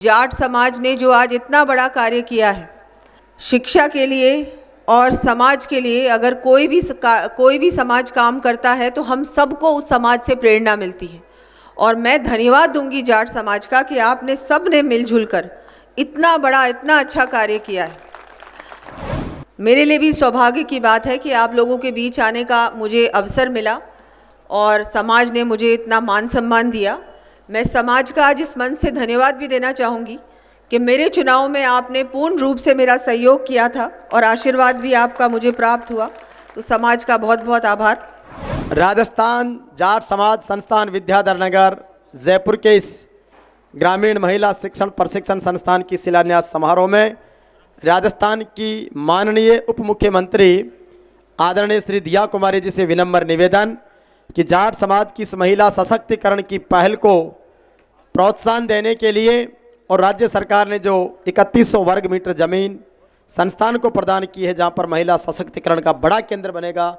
जाट समाज ने जो आज इतना बड़ा कार्य किया है शिक्षा के लिए और समाज के लिए, अगर कोई भी समाज काम करता है तो हम सबको उस समाज से प्रेरणा मिलती है। और मैं धन्यवाद दूंगी जाट समाज का कि आपने सब ने मिलजुल कर इतना बड़ा इतना अच्छा कार्य किया है। मेरे लिए भी सौभाग्य की बात है कि आप लोगों के बीच आने का मुझे अवसर मिला और समाज ने मुझे इतना मान सम्मान दिया। मैं समाज का आज इस मंच से धन्यवाद भी देना चाहूँगी कि मेरे चुनाव में आपने पूर्ण रूप से मेरा सहयोग किया था और आशीर्वाद भी आपका मुझे प्राप्त हुआ, तो समाज का बहुत बहुत आभार। राजस्थान जाट समाज संस्थान विद्याधर नगर जयपुर के इस ग्रामीण महिला शिक्षण प्रशिक्षण संस्थान की शिलान्यास समारोह में राजस्थान की माननीय उप मुख्यमंत्री आदरणीय श्री दिया कुमारी जी से विनम्र निवेदन कि जाट समाज की इस महिला सशक्तिकरण की पहल को प्रोत्साहन देने के लिए और राज्य सरकार ने जो 3100 वर्ग मीटर जमीन संस्थान को प्रदान की है, जहां पर महिला सशक्तिकरण का बड़ा केंद्र बनेगा,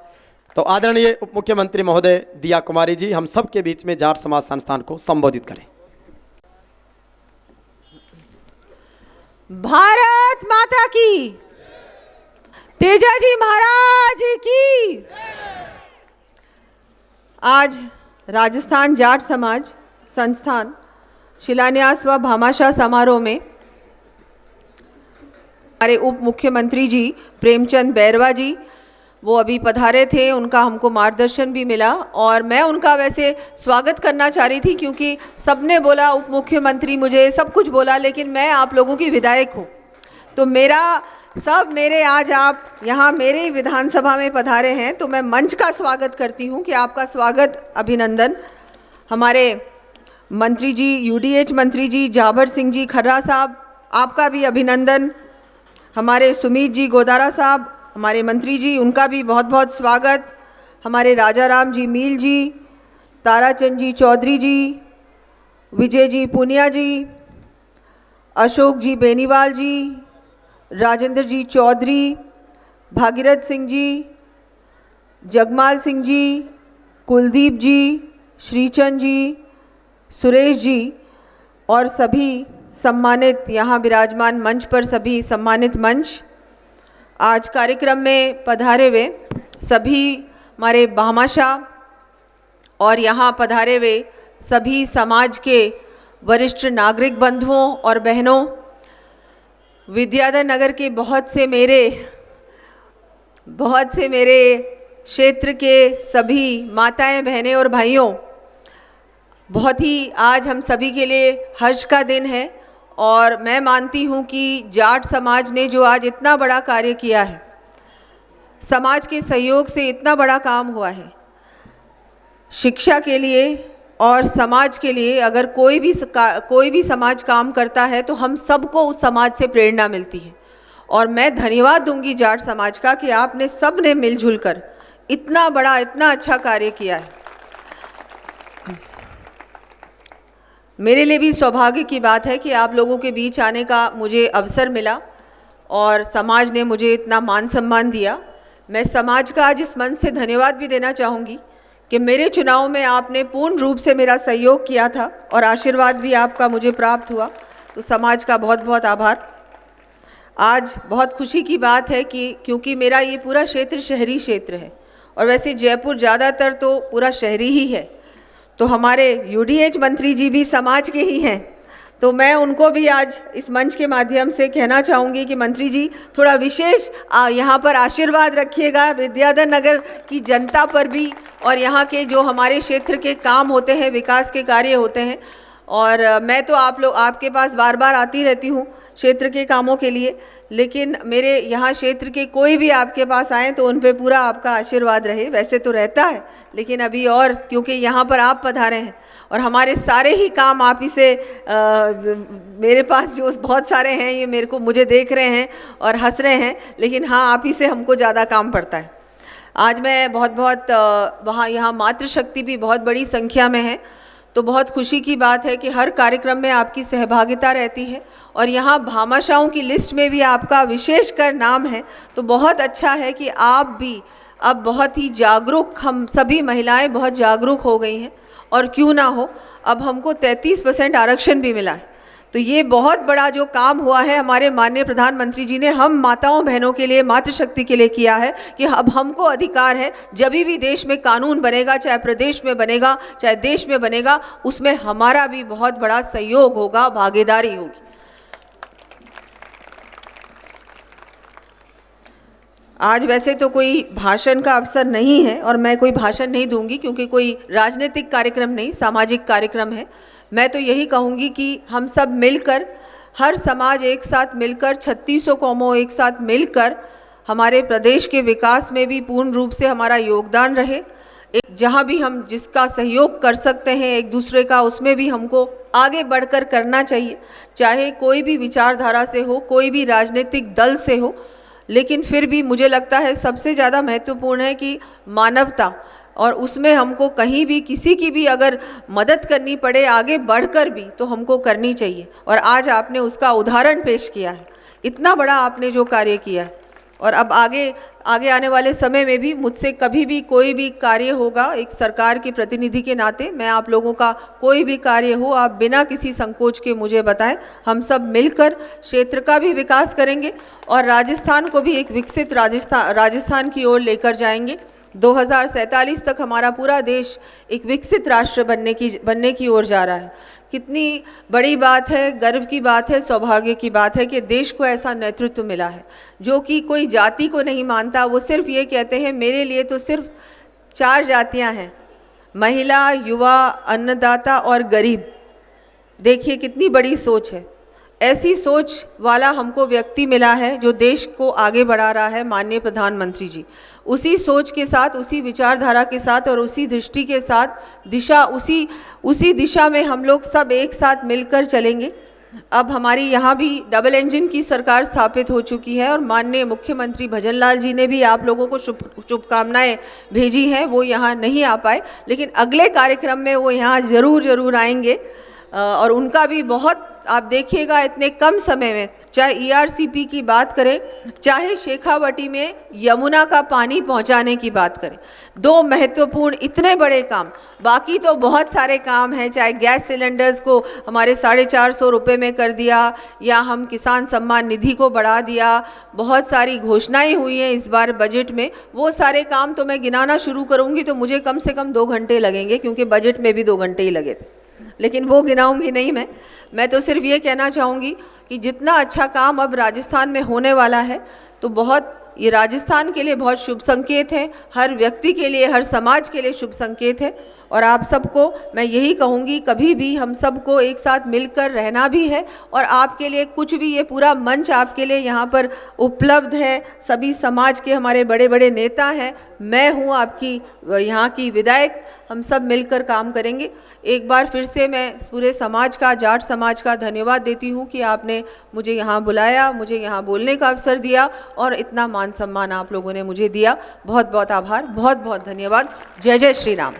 तो आदरणीय उप मुख्यमंत्री महोदय दिया कुमारी जी हम सब के बीच में जाट समाज संस्थान को संबोधित करें। भारत माता की, तेजाजी महाराज की। आज राजस्थान जाट समाज संस्थान शिलान्यास व भामाशाह समारोह में हमारे उप मुख्यमंत्री जी प्रेमचंद बैरवा जी वो अभी पधारे थे, उनका हमको मार्गदर्शन भी मिला और मैं उनका वैसे स्वागत करना चाह रही थी क्योंकि सबने बोला उप मुख्यमंत्री मुझे सब कुछ बोला, लेकिन मैं आप लोगों की विधायक हूँ, तो मेरे आज आप यहाँ मेरे विधानसभा में पधारे हैं तो मैं मंच का स्वागत करती हूँ कि आपका स्वागत अभिनंदन। हमारे मंत्री जी यूडीएच मंत्री जी जाबर सिंह जी खर्रा साहब, आपका भी अभिनंदन। हमारे सुमित जी गोदारा साहब हमारे मंत्री जी, उनका भी बहुत बहुत स्वागत। हमारे राजा राम जी मील जी, ताराचंद जी चौधरी जी, विजय जी पुनिया जी, अशोक जी बेनीवाल जी, राजेंद्र जी चौधरी, भागीरथ सिंह जी, जगमाल सिंह जी, कुलदीप जी, श्रीचंद जी, सुरेश जी और सभी सम्मानित यहाँ विराजमान मंच पर सभी सम्मानित मंच, आज कार्यक्रम में पधारे हुए सभी हमारे भामाशाह और यहाँ पधारे हुए सभी समाज के वरिष्ठ नागरिक बंधुओं और बहनों, विद्याधर नगर के बहुत से मेरे क्षेत्र के सभी माताएं बहनें और भाइयों, बहुत ही आज हम सभी के लिए हर्ष का दिन है और मैं मानती हूँ कि जाट समाज ने जो आज इतना बड़ा कार्य किया है, समाज के सहयोग से इतना बड़ा काम हुआ है शिक्षा के लिए और समाज के लिए, अगर कोई भी समाज काम करता है तो हम सबको उस समाज से प्रेरणा मिलती है। और मैं धन्यवाद दूंगी जाट समाज का कि आपने सब ने मिलजुल कर इतना बड़ा इतना अच्छा कार्य किया है। मेरे लिए भी सौभाग्य की बात है कि आप लोगों के बीच आने का मुझे अवसर मिला और समाज ने मुझे इतना मान सम्मान दिया। मैं समाज का आज इस मंच से धन्यवाद भी देना चाहूँगी कि मेरे चुनाव में आपने पूर्ण रूप से मेरा सहयोग किया था और आशीर्वाद भी आपका मुझे प्राप्त हुआ, तो समाज का बहुत बहुत आभार। आज बहुत खुशी की बात है कि क्योंकि मेरा ये पूरा क्षेत्र शहरी क्षेत्र है और वैसे जयपुर ज़्यादातर तो पूरा शहरी ही है, तो हमारे यूडीएच मंत्री जी भी समाज के ही हैं, तो मैं उनको भी आज इस मंच के माध्यम से कहना चाहूँगी कि मंत्री जी थोड़ा विशेष यहाँ पर आशीर्वाद रखिएगा विद्याधर नगर की जनता पर भी और यहाँ के जो हमारे क्षेत्र के काम होते हैं, विकास के कार्य होते हैं। और मैं तो आपके पास बार बार आती रहती हूँ क्षेत्र के कामों के लिए, लेकिन मेरे यहाँ क्षेत्र के कोई भी आपके पास आए तो उन पे पूरा आपका आशीर्वाद रहे। वैसे तो रहता है, लेकिन अभी और क्योंकि यहाँ पर आप पधारे हैं और हमारे सारे ही काम आप ही से मेरे पास जो बहुत सारे हैं ये मुझे देख रहे हैं और हंस रहे हैं, लेकिन हाँ आप ही से हमको ज़्यादा काम पड़ता है। आज मैं बहुत वहाँ यहाँ मातृशक्ति भी बहुत बड़ी संख्या में है, तो बहुत खुशी की बात है कि हर कार्यक्रम में आपकी सहभागिता रहती है और यहाँ भामाशाहों की लिस्ट में भी आपका विशेषकर नाम है, तो बहुत अच्छा है कि आप भी अब बहुत ही जागरूक, हम सभी महिलाएं बहुत जागरूक हो गई हैं और क्यों ना हो, अब हमको 33% आरक्षण भी मिला है, तो ये बहुत बड़ा जो काम हुआ है हमारे माननीय प्रधानमंत्री जी ने हम माताओं बहनों के लिए, मातृशक्ति के लिए किया है कि अब हमको अधिकार है, जब भी देश में कानून बनेगा, चाहे प्रदेश में बनेगा, चाहे देश में बनेगा, उसमें हमारा भी बहुत बड़ा सहयोग होगा, भागीदारी होगी। आज वैसे तो कोई भाषण का अवसर नहीं है और मैं कोई भाषण नहीं दूंगी, क्योंकि कोई राजनीतिक कार्यक्रम नहीं, सामाजिक कार्यक्रम है। मैं तो यही कहूँगी कि हम सब मिलकर, हर समाज एक साथ मिलकर, 3600 कौमों एक साथ मिलकर हमारे प्रदेश के विकास में भी पूर्ण रूप से हमारा योगदान रहे। एक जहाँ भी हम जिसका सहयोग कर सकते हैं एक दूसरे का, उसमें भी हमको आगे बढ़कर करना चाहिए, चाहे कोई भी विचारधारा से हो, कोई भी राजनीतिक दल से हो। लेकिन फिर भी मुझे लगता है सबसे ज़्यादा महत्वपूर्ण है कि मानवता, और उसमें हमको कहीं भी किसी की भी अगर मदद करनी पड़े आगे बढ़कर भी, तो हमको करनी चाहिए। और आज आपने उसका उदाहरण पेश किया है, इतना बड़ा आपने जो कार्य किया है। और अब आगे आने वाले समय में भी मुझसे कभी भी कोई भी कार्य होगा, एक सरकार के प्रतिनिधि के नाते मैं आप लोगों का कोई भी कार्य हो, आप बिना किसी संकोच के मुझे बताएं। हम सब मिलकर क्षेत्र का भी विकास करेंगे और राजस्थान को भी एक विकसित राजस्थान की ओर लेकर जाएंगे। 2047 तक हमारा पूरा देश एक विकसित राष्ट्र बनने की ओर जा रहा है। कितनी बड़ी बात है, गर्व की बात है, सौभाग्य की बात है कि देश को ऐसा नेतृत्व मिला है जो कि कोई जाति को नहीं मानता। वो सिर्फ ये कहते हैं मेरे लिए तो सिर्फ 4 जातियां हैं, महिला, युवा, अन्नदाता और गरीब। देखिए कितनी बड़ी सोच है। ऐसी सोच वाला हमको व्यक्ति मिला है जो देश को आगे बढ़ा रहा है, माननीय प्रधानमंत्री जी। उसी सोच के साथ, उसी विचारधारा के साथ और उसी दृष्टि के साथ उसी दिशा में हम लोग सब एक साथ मिलकर चलेंगे। अब हमारी यहाँ भी डबल इंजन की सरकार स्थापित हो चुकी है और माननीय मुख्यमंत्री भजन लाल जी ने भी आप लोगों को शुभकामनाएं भेजी हैं। वो यहाँ नहीं आ पाए, लेकिन अगले कार्यक्रम में वो यहाँ ज़रूर आएंगे। और उनका भी बहुत, आप देखिएगा इतने कम समय में, चाहे ERCP की बात करें, चाहे शेखावटी में यमुना का पानी पहुंचाने की बात करें, 2 महत्वपूर्ण इतने बड़े काम। बाकी तो बहुत सारे काम हैं, चाहे गैस सिलेंडर्स को हमारे 450 रुपये में कर दिया, या हम किसान सम्मान निधि को बढ़ा दिया, बहुत सारी घोषणाएं हुई हैं इस बार बजट में। वो सारे काम तो मैं गिनाना शुरू करूँगी तो मुझे कम से कम 2 घंटे लगेंगे, क्योंकि बजट में भी 2 घंटे ही लगे थे, लेकिन वो गिनाऊंगी नहीं मैं तो सिर्फ ये कहना चाहूँगी कि जितना अच्छा काम अब राजस्थान में होने वाला है, तो बहुत, ये राजस्थान के लिए बहुत शुभ संकेत है, हर व्यक्ति के लिए, हर समाज के लिए शुभ संकेत है। और आप सबको मैं यही कहूँगी, कभी भी हम सबको एक साथ मिलकर रहना भी है। और आपके लिए कुछ भी, ये पूरा मंच आपके लिए यहाँ पर उपलब्ध है, सभी समाज के हमारे बड़े बड़े नेता हैं, मैं हूँ आपकी यहाँ की विधायक, हम सब मिलकर काम करेंगे। एक बार फिर से मैं पूरे समाज का, जाट समाज का धन्यवाद देती हूँ कि आपने मुझे यहाँ बुलाया, मुझे यहाँ बोलने का अवसर दिया और इतना मान सम्मान आप लोगों ने मुझे दिया। बहुत बहुत आभार, बहुत बहुत धन्यवाद। जय जय श्री राम।